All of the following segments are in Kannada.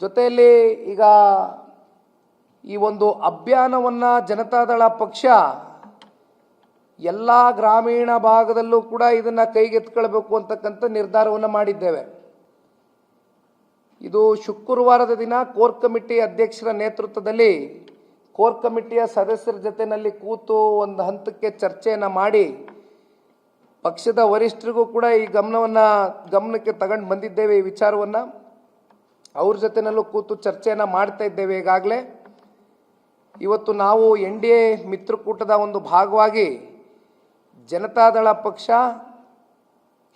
ಜೊತೆಯಲ್ಲಿ ಈಗ ಈ ಒಂದು ಅಭಿಯಾನವನ್ನು ಜನತಾದಳ ಪಕ್ಷ ಎಲ್ಲ ಗ್ರಾಮೀಣ ಭಾಗದಲ್ಲೂ ಕೂಡ ಇದನ್ನು ಕೈಗೆತ್ತಿಕೊಳ್ಳಬೇಕು ಅಂತಕ್ಕಂಥ ನಿರ್ಧಾರವನ್ನು ಮಾಡಿದ್ದೇವೆ. ಇದು ಶುಕ್ರವಾರದ ದಿನ ಕೋರ್ ಕಮಿಟಿ ಅಧ್ಯಕ್ಷರ ನೇತೃತ್ವದಲ್ಲಿ ಕೋರ್ ಕಮಿಟಿಯ ಸದಸ್ಯರ ಜೊತೆಯಲ್ಲಿ ಕೂತು ಒಂದು ಹಂತಕ್ಕೆ ಚರ್ಚೆಯನ್ನು ಮಾಡಿ ಪಕ್ಷದ ವರಿಷ್ಠರಿಗೂ ಕೂಡ ಈ ಗಮನಕ್ಕೆ ತಗೊಂಡು ಬಂದಿದ್ದೇವೆ. ಈ ವಿಚಾರವನ್ನು ಅವ್ರ ಜೊತೆನಲ್ಲೂ ಕೂತು ಚರ್ಚೆಯನ್ನು ಮಾಡ್ತಾ ಇದ್ದೇವೆ. ಈಗಾಗಲೇ ಇವತ್ತು ನಾವು NDA ಮಿತ್ರಕೂಟದ ಒಂದು ಭಾಗವಾಗಿ ಜನತಾದಳ ಪಕ್ಷ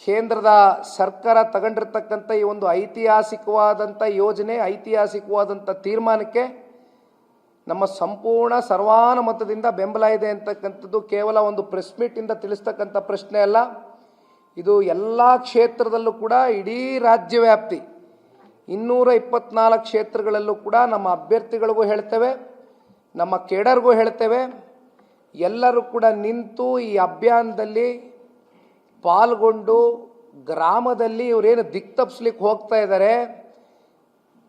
ಕೇಂದ್ರದ ಸರ್ಕಾರ ತಗೊಂಡಿರ್ತಕ್ಕಂಥ ಈ ಒಂದು ಐತಿಹಾಸಿಕವಾದಂಥ ಯೋಜನೆ, ಐತಿಹಾಸಿಕವಾದಂಥ ತೀರ್ಮಾನಕ್ಕೆ ನಮ್ಮ ಸಂಪೂರ್ಣ ಸರ್ವಾನುಮತದಿಂದ ಬೆಂಬಲ ಇದೆ ಅಂತಕ್ಕಂಥದ್ದು ಕೇವಲ ಒಂದು ಪ್ರೆಸ್ ಮೀಟಿಂದ ತಿಳಿಸ್ತಕ್ಕಂಥ ಪ್ರಶ್ನೆ ಅಲ್ಲ. ಇದು ಎಲ್ಲ ಕ್ಷೇತ್ರದಲ್ಲೂ ಕೂಡ ಇಡೀ ರಾಜ್ಯವ್ಯಾಪ್ತಿ 224 ಕ್ಷೇತ್ರಗಳಲ್ಲೂ ಕೂಡ ನಮ್ಮ ಅಭ್ಯರ್ಥಿಗಳಿಗೂ ಹೇಳ್ತೇವೆ, ನಮ್ಮ ಕೇಡರ್ಗೂ ಹೇಳ್ತೇವೆ, ಎಲ್ಲರೂ ಕೂಡ ನಿಂತು ಈ ಅಭಿಯಾನದಲ್ಲಿ ಪಾಲ್ಗೊಂಡು ಗ್ರಾಮದಲ್ಲಿ ಇವರೇನು ದಿಕ್ತಪ್ಪಿಸ್ಲಿಕ್ಕೆ ಹೋಗ್ತಾ ಇದ್ದಾರೆ,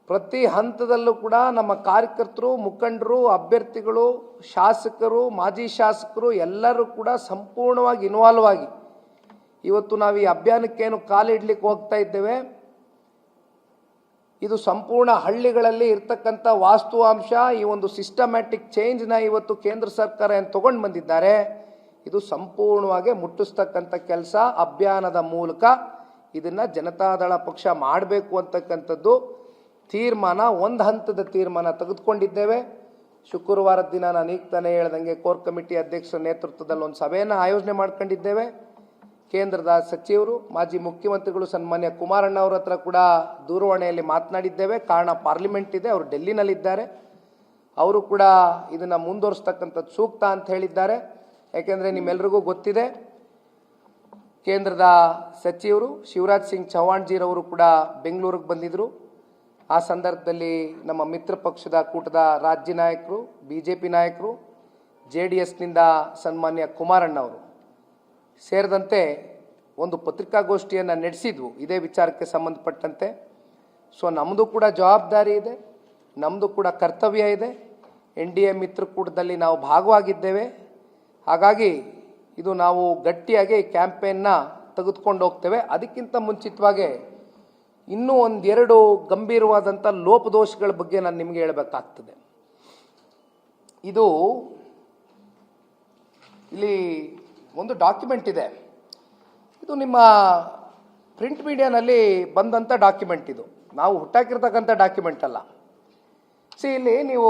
ಪ್ರತಿ ಹಂತದಲ್ಲೂ ಕೂಡ ನಮ್ಮ ಕಾರ್ಯಕರ್ತರು, ಮುಖಂಡರು, ಅಭ್ಯರ್ಥಿಗಳು, ಶಾಸಕರು, ಮಾಜಿ ಶಾಸಕರು ಎಲ್ಲರೂ ಕೂಡ ಸಂಪೂರ್ಣವಾಗಿ ಇನ್ವಾಲ್ವ್ ಆಗಿ ಇವತ್ತು ನಾವು ಈ ಅಭಿಯಾನಕ್ಕೇನು ಕಾಲಿಡ್ಲಿಕ್ಕೆ ಹೋಗ್ತಾ ಇದ್ದೇವೆ, ಇದು ಸಂಪೂರ್ಣ ಹಳ್ಳಿಗಳಲ್ಲಿ ಇರ್ತಕ್ಕಂಥ ವಾಸ್ತವಾಂಶ, ಈ ಒಂದು ಸಿಸ್ಟಮ್ಯಾಟಿಕ್ ಚೇಂಜ್ನ ಇವತ್ತು ಕೇಂದ್ರ ಸರ್ಕಾರ ಏನು ತಗೊಂಡು ಬಂದಿದ್ದಾರೆ, ಇದು ಸಂಪೂರ್ಣವಾಗಿ ಮುಟ್ಟಿಸ್ತಕ್ಕಂಥ ಕೆಲಸ ಅಭಿಯಾನದ ಮೂಲಕ ಇದನ್ನು ಜನತಾದಳ ಪಕ್ಷ ಮಾಡಬೇಕು ಅಂತಕ್ಕಂಥದ್ದು ತೀರ್ಮಾನ, ಒಂದು ಹಂತದ ತೀರ್ಮಾನ ತೆಗೆದುಕೊಂಡಿದ್ದೇವೆ. ಶುಕ್ರವಾರದ ದಿನ ನಾನು ಈಗ ತಾನೇ ಹೇಳ್ದಂಗೆ ಕೋರ್ ಕಮಿಟಿ ಅಧ್ಯಕ್ಷರ ನೇತೃತ್ವದಲ್ಲಿ ಒಂದು ಸಭೆಯನ್ನು ಆಯೋಜನೆ ಮಾಡ್ಕೊಂಡಿದ್ದೇವೆ. ಕೇಂದ್ರದ ಸಚಿವರು, ಮಾಜಿ ಮುಖ್ಯಮಂತ್ರಿಗಳು ಸನ್ಮಾನ್ಯ ಕುಮಾರಣ್ಣ ಅವರ ಹತ್ರ ಕೂಡ ದೂರವಾಣಿಯಲ್ಲಿ ಮಾತನಾಡಿದ್ದೇವೆ. ಕಾರಣ ಪಾರ್ಲಿಮೆಂಟ್ ಇದೆ, ಅವರು ಡೆಲ್ಲಿನಲ್ಲಿದ್ದಾರೆ. ಅವರು ಕೂಡ ಇದನ್ನು ಮುಂದುವರಿಸ್ತಕ್ಕಂಥದ್ದು ಸೂಕ್ತ ಅಂತ ಹೇಳಿದ್ದಾರೆ. ಯಾಕೆಂದರೆ ನಿಮ್ಮೆಲ್ರಿಗೂ ಗೊತ್ತಿದೆ, ಕೇಂದ್ರದ ಸಚಿವರು ಶಿವರಾಜ್ ಸಿಂಗ್ ಚೌಹಾಣ್ ಜಿರವರು ಕೂಡ ಬೆಂಗಳೂರಿಗೆ ಬಂದಿದ್ದರು. ಆ ಸಂದರ್ಭದಲ್ಲಿ ನಮ್ಮ ಮಿತ್ರ ಪಕ್ಷದ ಕೂಟದ ರಾಜ್ಯ ನಾಯಕರು, BJP ನಾಯಕರು, JDSನಿಂದ ಸನ್ಮಾನ್ಯ ಕುಮಾರಣ್ಣ ಅವರು ಸೇರಿದಂತೆ ಒಂದು ಪತ್ರಿಕಾಗೋಷ್ಠಿಯನ್ನು ನಡೆಸಿದ್ವು ಇದೇ ವಿಚಾರಕ್ಕೆ ಸಂಬಂಧಪಟ್ಟಂತೆ. ಸೊ ನಮ್ಮದು ಕೂಡ ಜವಾಬ್ದಾರಿ ಇದೆ, ನಮ್ಮದು ಕೂಡ ಕರ್ತವ್ಯ ಇದೆ. NDA ಮಿತ್ರಕೂಟದಲ್ಲಿ ನಾವು ಭಾಗವಾಗಿದ್ದೇವೆ. ಹಾಗಾಗಿ ಇದು ನಾವು ಗಟ್ಟಿಯಾಗಿ ಕ್ಯಾಂಪೇನ್ನ ತೆಗೆದುಕೊಂಡು ಹೋಗ್ತೇವೆ. ಅದಕ್ಕಿಂತ ಮುಂಚಿತವಾಗಿ ಇನ್ನೂ ಒಂದೆರಡು ಗಂಭೀರವಾದಂಥ ಲೋಪದೋಷಗಳ ಬಗ್ಗೆ ನಾನು ನಿಮಗೆ ಹೇಳಬೇಕಾಗ್ತದೆ. ಇದು ಇಲ್ಲಿ ಒಂದು ಡಾಕ್ಯುಮೆಂಟ್ ಇದೆ, ಇದು ನಿಮ್ಮ ಪ್ರಿಂಟ್ ಮೀಡಿಯಾನಲ್ಲಿ ಬಂದಂಥ ಡಾಕ್ಯುಮೆಂಟ್. ಇದು ನಾವು ಹುಟ್ಟಾಕಿರ್ತಕ್ಕಂಥ ಡಾಕ್ಯುಮೆಂಟ್ ಅಲ್ಲ. ಇಲ್ಲಿ ನೀವು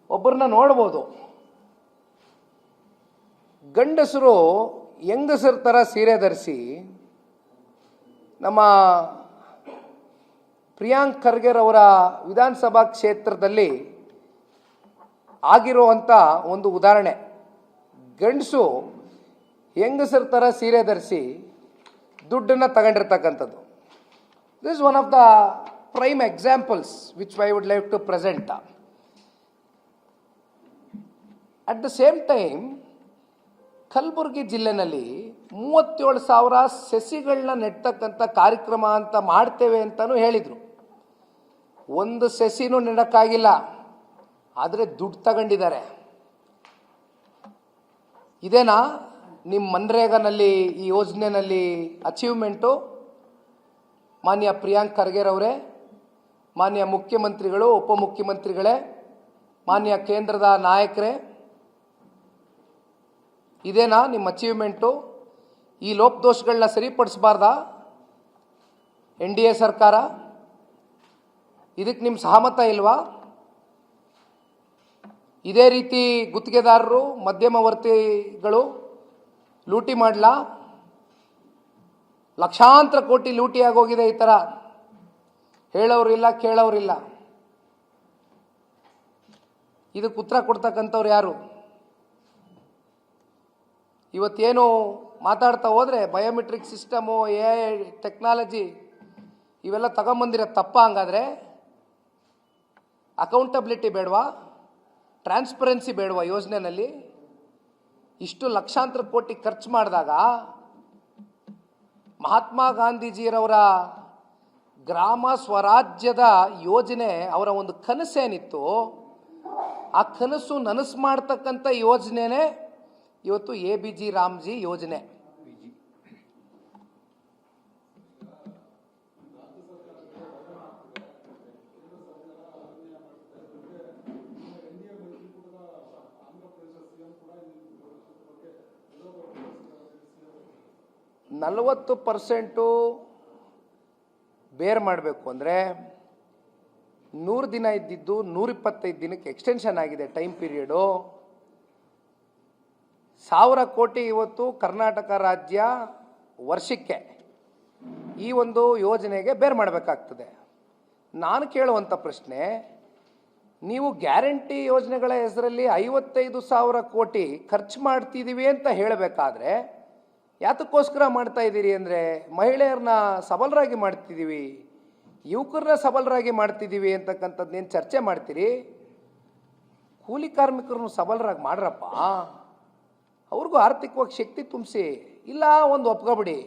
ಒಬ್ಬರನ್ನ ನೋಡ್ಬೋದು, ಗಂಡಸರು ಹೆಂಗಸರ ಥರ ಸೀರೆ ಧರಿಸಿ ನಮ್ಮ ಪ್ರಿಯಾಂಕ್ ಖರ್ಗೆ ಅವರ ವಿಧಾನಸಭಾ ಕ್ಷೇತ್ರದಲ್ಲಿ ಆಗಿರುವಂಥ ಒಂದು ಉದಾಹರಣೆ. ಗಂಡಸು ಹೆಂಗಸರ ಥರ ಸೀರೆ ಧರಿಸಿ ದುಡ್ಡನ್ನು ತಗೊಂಡಿರ್ತಕ್ಕಂಥದ್ದು. This is one of the prime examples which I would like to present. At the same time Kalaburagi ಜಿಲ್ಲೆನಲ್ಲಿ 37,000 ಸಸಿಗಳನ್ನ ನೆಡ್ತಕ್ಕಂಥ ಕಾರ್ಯಕ್ರಮ ಅಂತ ಮಾಡ್ತೇವೆ ಅಂತಲೂ ಹೇಳಿದರು. ಒಂದು ಸಸಿನೂ ನೆಡಕ್ಕಾಗಿಲ್ಲ, ಆದರೆ ದುಡ್ಡು ತಗೊಂಡಿದ್ದಾರೆ. ಇದೇನಾ ನಿಮ್ಮ ಮನ್ರೇಗಾನಲ್ಲಿ ಈ ಯೋಜನೆಯಲ್ಲಿ ಅಚೀವ್ಮೆಂಟು? ಮಾನ್ಯ ಪ್ರಿಯಾಂಕ್ ಖರ್ಗೆರವರೇ, ಮಾನ್ಯ ಮುಖ್ಯಮಂತ್ರಿಗಳು, ಉಪಮುಖ್ಯಮಂತ್ರಿಗಳೇ, ಮಾನ್ಯ ಕೇಂದ್ರದ ನಾಯಕರೇ, ಇದೇನಾ ನಿಮ್ಮ ಅಚೀವ್ಮೆಂಟು? ಈ ಲೋಪದೋಷಗಳನ್ನ ಸರಿಪಡಿಸಬಾರ್ದಾ NDA ಸರ್ಕಾರ? ಇದಕ್ಕೆ ನಿಮ್ಮ ಸಹಮತ ಇಲ್ವಾ? ಇದೇ ರೀತಿ ಗುತ್ತಿಗೆದಾರರು, ಮಧ್ಯಮವರ್ತಿಗಳು ಲೂಟಿ ಮಾಡಲಾ? ಲಕ್ಷಾಂತರ ಕೋಟಿ ಲೂಟಿ ಆಗೋಗಿದೆ. ಈ ಥರ ಹೇಳೋರಿಲ್ಲ, ಕೇಳೋರಿಲ್ಲ. ಇದಕ್ಕೆ ಉತ್ತರ ಕೊಡ್ತಕ್ಕಂಥವ್ರು ಯಾರು? ಇವತ್ತೇನು ಮಾತಾಡ್ತಾ ಹೋದರೆ ಬಯೋಮೆಟ್ರಿಕ್ ಸಿಸ್ಟಮು, AI ಟೆಕ್ನಾಲಜಿ ಇವೆಲ್ಲ ತಗೊಂಬಂದಿರೋ ತಪ್ಪ? ಹಂಗಾದರೆ ಅಕೌಂಟಬಿಲಿಟಿ ಬೇಡವಾ? ಟ್ರಾನ್ಸ್ಪರೆನ್ಸಿ ಬೇಡವಾ ಯೋಜನೆಯಲ್ಲಿ? ಇಷ್ಟು ಲಕ್ಷಾಂತರ ಕೋಟಿ ಖರ್ಚು ಮಾಡಿದಾಗ ಮಹಾತ್ಮ ಗಾಂಧೀಜಿಯವರ ಗ್ರಾಮ ಸ್ವರಾಜ್ಯದ ಯೋಜನೆ ಅವರ ಒಂದು ಕನಸೇನಿತ್ತು, ಆ ಕನಸು ನನಸು ಮಾಡ್ತಕ್ಕಂಥ ಯೋಜನೆನೇ ಇವತ್ತು ABG ರಾಮ್ಜಿ ಯೋಜನೆ. %40 ಬೇರ್ ಮಾಡಬೇಕು ಅಂದರೆ 100 ದಿನ ಇದ್ದಿದ್ದು 125 ದಿನಕ್ಕೆ ಎಕ್ಸ್ಟೆನ್ಷನ್ ಆಗಿದೆ ಟೈಮ್ ಪೀರಿಯಡು. 1000 ಕೋಟಿ ಇವತ್ತು ಕರ್ನಾಟಕ ರಾಜ್ಯ ವರ್ಷಕ್ಕೆ ಈ ಒಂದು ಯೋಜನೆಗೆ ಬೇರ್ ಮಾಡಬೇಕಾಗ್ತದೆ. ನಾನು ಕೇಳುವಂಥ ಪ್ರಶ್ನೆ, ನೀವು ಗ್ಯಾರಂಟಿ ಯೋಜನೆಗಳ ಹೆಸರಲ್ಲಿ 55,000 ಕೋಟಿ ಖರ್ಚು ಮಾಡ್ತಿದ್ದೀವಿ ಅಂತ ಹೇಳಬೇಕಾದ್ರೆ ಯಾತಕ್ಕೋಸ್ಕರ ಮಾಡ್ತಾ ಇದ್ದೀರಿ ಅಂದರೆ, ಮಹಿಳೆಯರನ್ನ ಸಬಲರಾಗಿ ಮಾಡ್ತಿದ್ದೀವಿ, ಯುವಕರನ್ನ ಸಬಲರಾಗಿ ಮಾಡ್ತಿದ್ದೀವಿ ಅಂತಕ್ಕಂಥದ್ದೇನು ಚರ್ಚೆ ಮಾಡ್ತೀರಿ? ಕೂಲಿ ಕಾರ್ಮಿಕರನ್ನು ಸಬಲರಾಗಿ ಮಾಡ್ರಪ್ಪ, ಅವ್ರಿಗೂ ಆರ್ಥಿಕವಾಗಿ ಶಕ್ತಿ ತುಂಬಿಸಿ. ಇಲ್ಲ ಒಂದು ಒಪ್ಕೊಬಿಡಿ,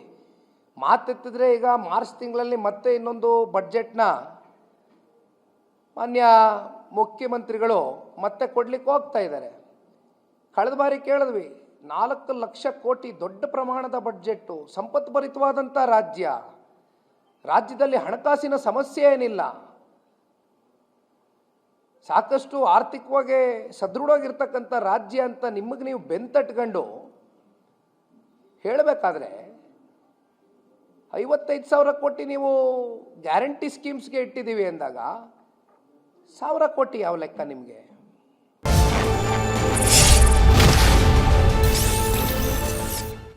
ಮಾತೆತ್ತಿದ್ರೆ ಈಗ ಮಾರ್ಚ್ ತಿಂಗಳಲ್ಲಿ ಮತ್ತೆ ಇನ್ನೊಂದು ಬಡ್ಜೆಟ್ನ ಮಾನ್ಯ ಮುಖ್ಯಮಂತ್ರಿಗಳು ಮತ್ತೆ ಕೊಡ್ಲಿಕ್ಕೆ ಹೋಗ್ತಾ ಇದ್ದಾರೆ. ಕಳೆದ ಬಾರಿ ಕೇಳಿದ್ವಿ, 4 ಲಕ್ಷ ಕೋಟಿ ದೊಡ್ಡ ಪ್ರಮಾಣದ ಬಡ್ಜೆಟ್ಟು, ಸಂಪತ್ಭರಿತವಾದಂಥ ರಾಜ್ಯದಲ್ಲಿ ಹಣಕಾಸಿನ ಸಮಸ್ಯೆ ಏನಿಲ್ಲ, ಸಾಕಷ್ಟು ಆರ್ಥಿಕವಾಗಿ ಸದೃಢವಾಗಿರ್ತಕ್ಕಂಥ ರಾಜ್ಯ ಅಂತ ನಿಮಗೆ ನೀವು ಬೆಂತಟ್ಕೊಂಡು ಹೇಳಬೇಕಾದ್ರೆ 55,000 ಕೋಟಿ ನೀವು ಗ್ಯಾರಂಟಿ ಸ್ಕೀಮ್ಸ್ಗೆ ಇಟ್ಟಿದ್ದೀವಿ ಅಂದಾಗ 1,000 ಕೋಟಿ ಯಾವ ಲೆಕ್ಕ ನಿಮಗೆ?